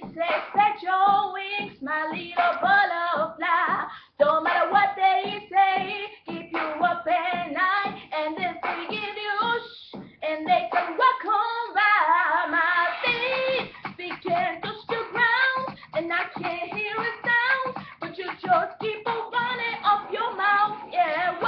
kisses, spread your wings, my little butterfly. Don't matter what they say, keep you up at night, and then they give you shh, and they can walk on by. My feet begin to touch the ground, and I can't hear a sound, but you just keep on running off your mouth. Yeah,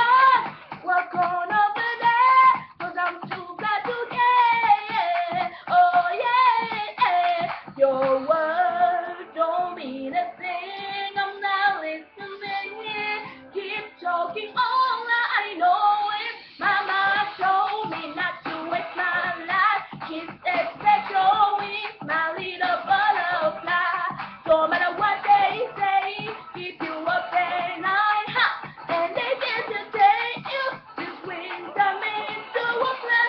walk on over there, 'cause I'm too glad to get. Oh yeah, your words don't mean a thing. I'm not listening. Keep talking all I know is Mama told me not to waste my life. She said, spread your wings, my little butterfly. No matter what they say, keep you up at night. Ha! And they get to take you. These wings are made to fly.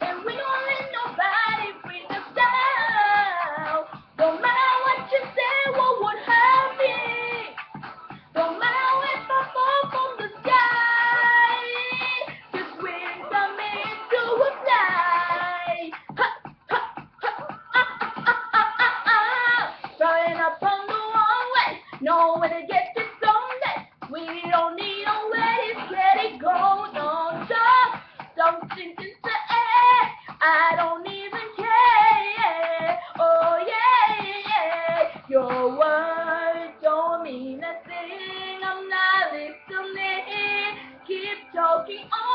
And we don't let nobody bring us down. No matter what you say, what would happen? No matter if I fall from the sky, these wings are made to fly. Ha, ha, ha, flying up on the runway, nowhere to get this someday. We don't need no way to get it go. Don't stop, don't sink into air. I don't even care. Oh yeah, your words don't mean a thing. I'm not listening. Keep talking on.